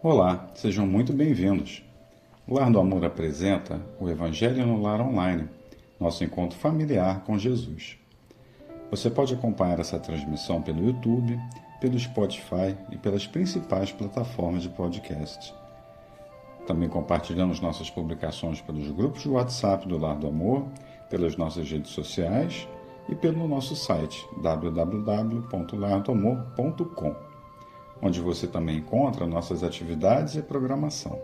Olá, sejam muito bem-vindos. O Lar do Amor apresenta o Evangelho no Lar Online, nosso encontro familiar com Jesus. Você pode acompanhar essa transmissão pelo YouTube, pelo Spotify e pelas principais plataformas de podcast. Também compartilhamos nossas publicações pelos grupos de WhatsApp do Lar do Amor, pelas nossas redes sociais e pelo nosso site www.lardoamor.com, onde você também encontra nossas atividades e programação.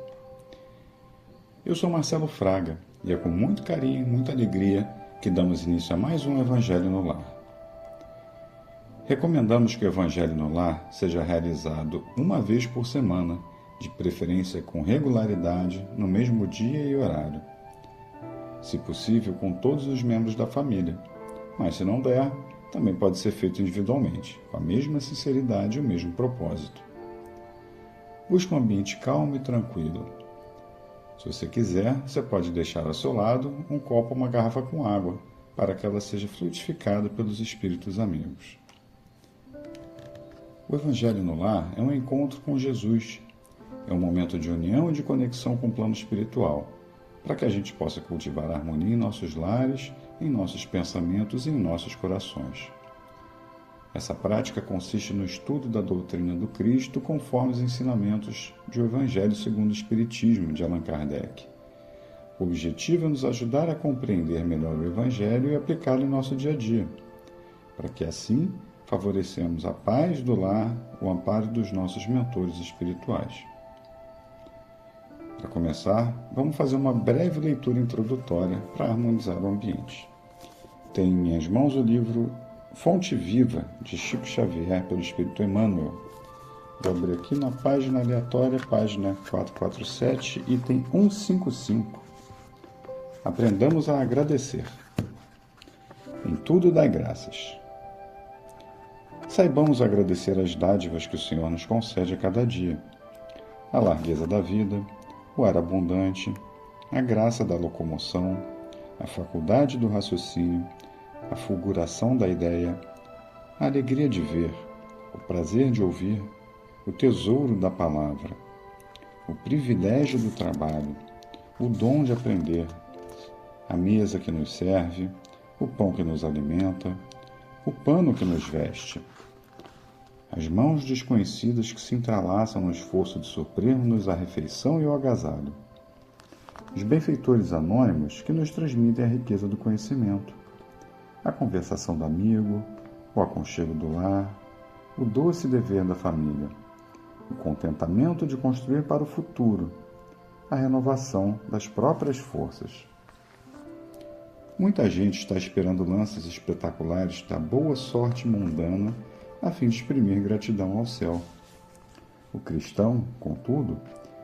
Eu sou Marcelo Fraga e é com muito carinho e muita alegria que damos início a mais um Evangelho no Lar. Recomendamos que o Evangelho no Lar seja realizado uma vez por semana, de preferência com regularidade, no mesmo dia e horário. Se possível, com todos os membros da família, mas se não der, também pode ser feito individualmente, com a mesma sinceridade e o mesmo propósito. Busque um ambiente calmo e tranquilo. Se você quiser, você pode deixar ao seu lado um copo ou uma garrafa com água, para que ela seja fluidificada pelos espíritos amigos. O Evangelho no Lar é um encontro com Jesus. É um momento de união e de conexão com o plano espiritual, para que a gente possa cultivar a harmonia em nossos lares, em nossos pensamentos e em nossos corações. Essa prática consiste no estudo da doutrina do Cristo conforme os ensinamentos do Evangelho segundo o Espiritismo de Allan Kardec. O objetivo é nos ajudar a compreender melhor o Evangelho e aplicá-lo em nosso dia a dia, para que assim favorecemos a paz do lar, o amparo dos nossos mentores espirituais. Para começar, vamos fazer uma breve leitura introdutória para harmonizar o ambiente. Tenho em minhas mãos o livro Fonte Viva, de Chico Xavier, pelo Espírito Emmanuel. Vou abrir aqui na página aleatória, página 447, item 155. Aprendamos a agradecer. Em tudo dai graças. Saibamos agradecer as dádivas que o Senhor nos concede a cada dia. A largueza da vida, o ar abundante, a graça da locomoção, a faculdade do raciocínio, a fulguração da ideia, a alegria de ver, o prazer de ouvir, o tesouro da palavra, o privilégio do trabalho, o dom de aprender, a mesa que nos serve, o pão que nos alimenta, o pano que nos veste, as mãos desconhecidas que se entrelaçam no esforço de suprir-nos a refeição e o agasalho, os benfeitores anônimos que nos transmitem a riqueza do conhecimento, a conversação do amigo, o aconchego do lar, o doce dever da família, o contentamento de construir para o futuro, a renovação das próprias forças. Muita gente está esperando lances espetaculares da boa sorte mundana a fim de exprimir gratidão ao céu. O cristão, contudo,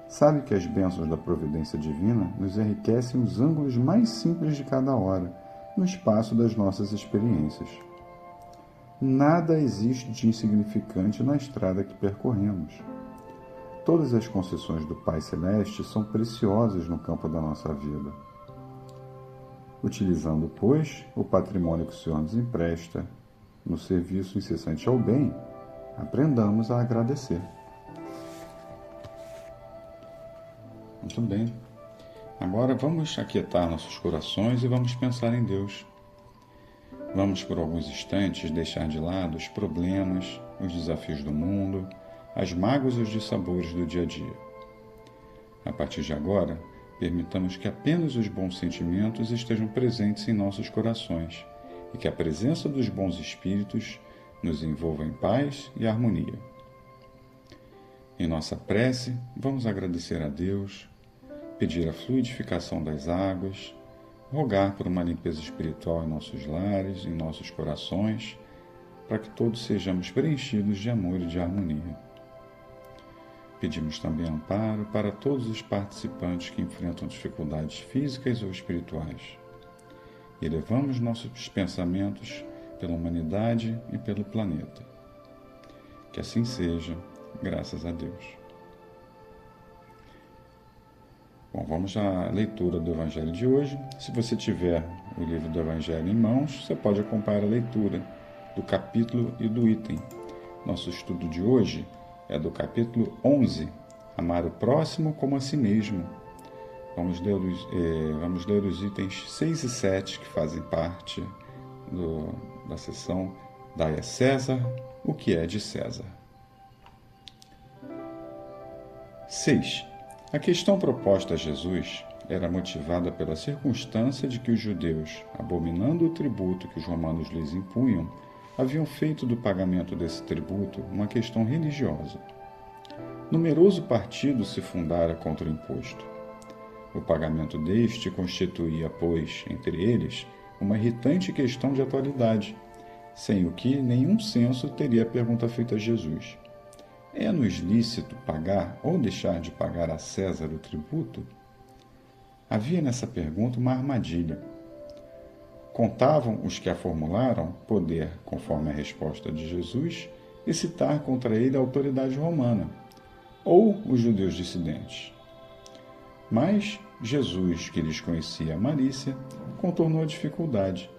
sabe que as bênçãos da providência divina nos enriquecem os ângulos mais simples de cada hora, no espaço das nossas experiências. Nada existe de insignificante na estrada que percorremos. Todas as concessões do Pai Celeste são preciosas no campo da nossa vida. Utilizando, pois, o patrimônio que o Senhor nos empresta, no serviço incessante ao bem, aprendamos a agradecer. Muito bem. Agora vamos aquietar nossos corações e vamos pensar em Deus. Vamos por alguns instantes deixar de lado os problemas, os desafios do mundo, as mágoas e os dissabores do dia a dia. A partir de agora, permitamos que apenas os bons sentimentos estejam presentes em nossos corações e que a presença dos bons espíritos nos envolva em paz e harmonia. Em nossa prece, vamos agradecer a Deus, pedir a fluidificação das águas, rogar por uma limpeza espiritual em nossos lares, em nossos corações, para que todos sejamos preenchidos de amor e de harmonia. Pedimos também amparo para todos os participantes que enfrentam dificuldades físicas ou espirituais. E elevamos nossos pensamentos pela humanidade e pelo planeta. Que assim seja, graças a Deus. Bom, vamos à leitura do Evangelho de hoje. Se você tiver o livro do Evangelho em mãos, você pode acompanhar a leitura do capítulo e do item. Nosso estudo de hoje é do capítulo 11 amar o próximo como a si mesmo. Vamos ler os itens 6 e 7 que fazem parte da seção Dai a César o que é de César. 6. A questão proposta a Jesus era motivada pela circunstância de que os judeus, abominando o tributo que os romanos lhes impunham, haviam feito do pagamento desse tributo uma questão religiosa. Numeroso partido se fundara contra o imposto. O pagamento deste constituía, pois, entre eles, uma irritante questão de atualidade, sem o que nenhum senso teria a pergunta feita a Jesus: é-nos lícito pagar ou deixar de pagar a César o tributo? Havia nessa pergunta uma armadilha. Contavam os que a formularam poder, conforme a resposta de Jesus, excitar contra ele a autoridade romana, ou os judeus dissidentes. Mas Jesus, que lhes conhecia a malícia, contornou a dificuldade,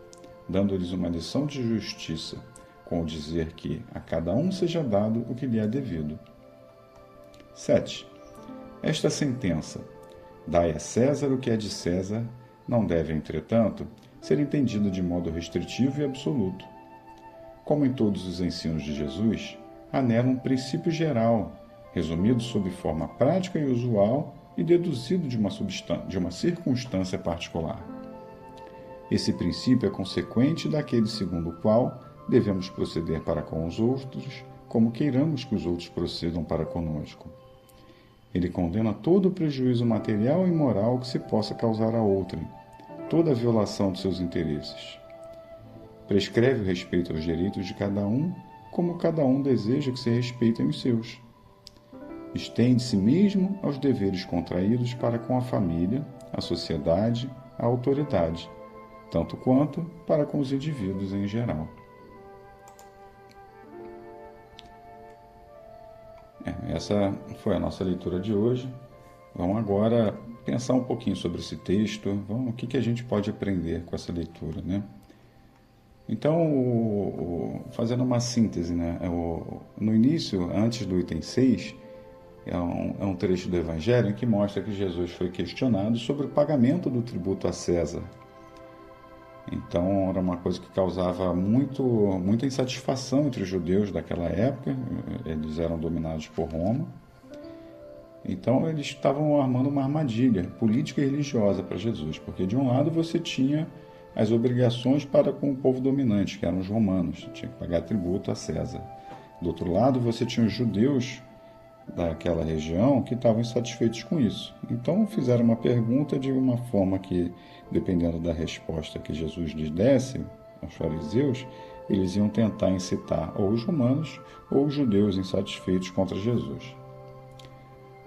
dando-lhes uma lição de justiça, com o dizer que a cada um seja dado o que lhe é devido. 7. Esta sentença, dai a César o que é de César, não deve, entretanto, ser entendida de modo restritivo e absoluto. Como em todos os ensinos de Jesus, há nela um princípio geral, resumido sob forma prática e usual e deduzido de uma circunstância particular. Esse princípio é consequente daquele segundo o qual devemos proceder para com os outros, como queiramos que os outros procedam para conosco. Ele condena todo o prejuízo material e moral que se possa causar a outrem, toda a violação de seus interesses. Prescreve o respeito aos direitos de cada um, como cada um deseja que se respeitem os seus. Estende-se mesmo aos deveres contraídos para com a família, a sociedade, a autoridade, tanto quanto para com os indivíduos em geral. Essa foi a nossa leitura de hoje. Vamos agora pensar um pouquinho sobre esse texto. O que a gente pode aprender com essa leitura, né? Então, fazendo uma síntese, né? No início, antes do item 6, é um trecho do Evangelho em que mostra que Jesus foi questionado sobre o pagamento do tributo a César. Então, era uma coisa que causava muita insatisfação entre os judeus daquela época. Eles eram dominados por Roma. Então, eles estavam armando uma armadilha política e religiosa para Jesus, porque, de um lado, você tinha as obrigações para com o povo dominante, que eram os romanos, tinha que pagar tributo a César. Do outro lado, você tinha os judeus daquela região que estavam insatisfeitos com isso. Então, fizeram uma pergunta de uma forma que, dependendo da resposta que Jesus lhes desse aos fariseus, eles iam tentar incitar ou os romanos ou os judeus insatisfeitos contra Jesus.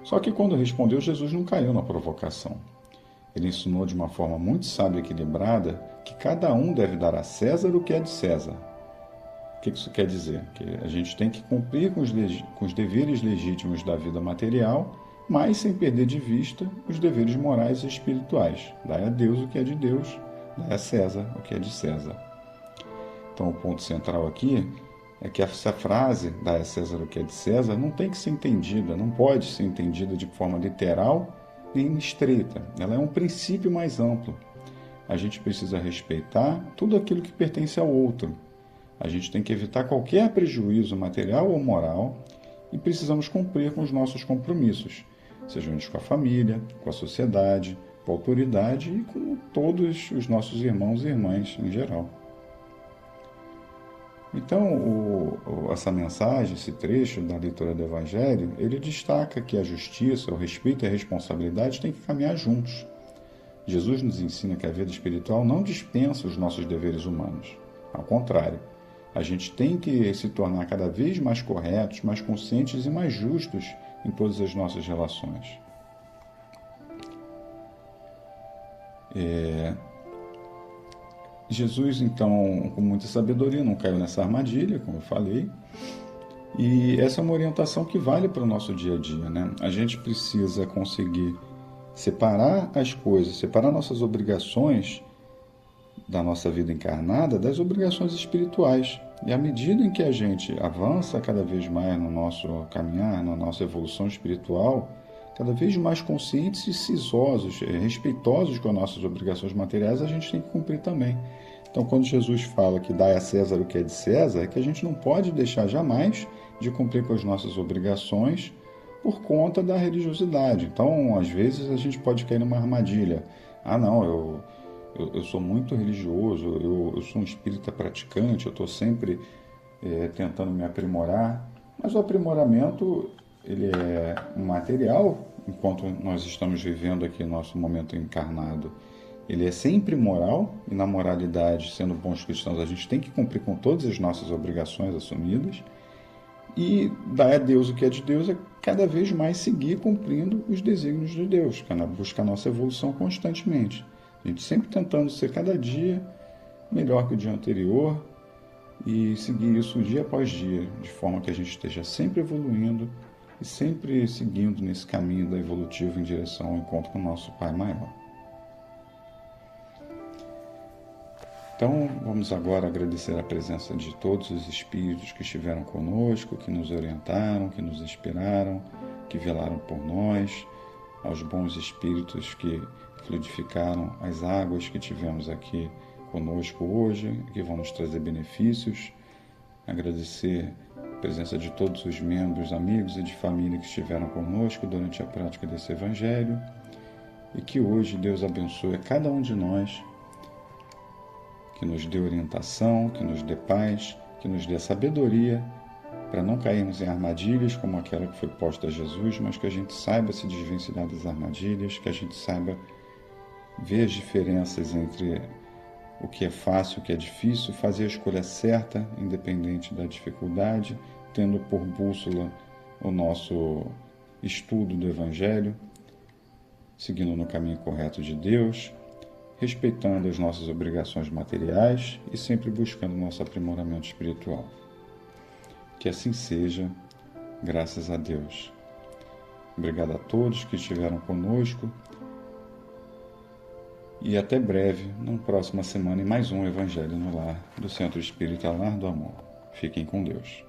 Só que quando respondeu, Jesus não caiu na provocação. Ele ensinou de uma forma muito sábia e equilibrada que cada um deve dar a César o que é de César. O que isso quer dizer? Que a gente tem que cumprir com os deveres legítimos da vida material, mas sem perder de vista os deveres morais e espirituais. Dai a Deus o que é de Deus, dai a César o que é de César. Então, o ponto central aqui é que essa frase, dai a César o que é de César, não tem que ser entendida, não pode ser entendida de forma literal nem estreita. Ela é um princípio mais amplo. A gente precisa respeitar tudo aquilo que pertence ao outro. A gente tem que evitar qualquer prejuízo material ou moral e precisamos cumprir com os nossos compromissos, sejam eles com a família, com a sociedade, com a autoridade e com todos os nossos irmãos e irmãs em geral. Então, essa mensagem, esse trecho da leitura do Evangelho, ele destaca que a justiça, o respeito e a responsabilidade têm que caminhar juntos. Jesus nos ensina que a vida espiritual não dispensa os nossos deveres humanos. Ao contrário, a gente tem que se tornar cada vez mais corretos, mais conscientes e mais justos em todas as nossas relações. Jesus, então, com muita sabedoria, não caiu nessa armadilha, como eu falei, e essa é uma orientação que vale para o nosso dia a dia, né? A gente precisa conseguir separar as coisas, separar nossas obrigações da nossa vida encarnada das obrigações espirituais. E à medida em que a gente avança cada vez mais no nosso caminhar, na nossa evolução espiritual, cada vez mais conscientes e cisosos, respeitosos com as nossas obrigações materiais, a gente tem que cumprir também. Então, quando Jesus fala que dai a César o que é de César, é que a gente não pode deixar jamais de cumprir com as nossas obrigações por conta da religiosidade. Então, às vezes, a gente pode cair numa armadilha. Ah, não, eu sou muito religioso, eu sou um espírita praticante, eu estou sempre tentando me aprimorar. Mas o aprimoramento, ele é material, enquanto nós estamos vivendo aqui nosso momento encarnado. Ele é sempre moral, e na moralidade, sendo bons cristãos, a gente tem que cumprir com todas as nossas obrigações assumidas. E dar a Deus o que é de Deus é cada vez mais seguir cumprindo os desígnios de Deus, buscar a nossa evolução constantemente. A gente sempre tentando ser cada dia melhor que o dia anterior e seguir isso dia após dia, de forma que a gente esteja sempre evoluindo e sempre seguindo nesse caminho da evolutiva em direção ao encontro com o nosso Pai maior. Então, vamos agora agradecer a presença de todos os espíritos que estiveram conosco, que nos orientaram, que nos inspiraram, que velaram por nós, aos bons espíritos que fluidificaram as águas que tivemos aqui conosco hoje, que vão nos trazer benefícios. Agradecer a presença de todos os membros, amigos e de família que estiveram conosco durante a prática desse Evangelho, e que hoje Deus abençoe a cada um de nós, que nos dê orientação, que nos dê paz, que nos dê sabedoria para não cairmos em armadilhas como aquela que foi posta a Jesus, mas que a gente saiba se desvencilhar das armadilhas, que a gente saiba ver as diferenças entre o que é fácil e o que é difícil, fazer a escolha certa, independente da dificuldade, tendo por bússola o nosso estudo do Evangelho, seguindo no caminho correto de Deus, respeitando as nossas obrigações materiais e sempre buscando nosso aprimoramento espiritual. Que assim seja, graças a Deus. Obrigado a todos que estiveram conosco e até breve, na próxima semana, em mais um Evangelho no Lar do Centro Espírita Lar do Amor. Fiquem com Deus.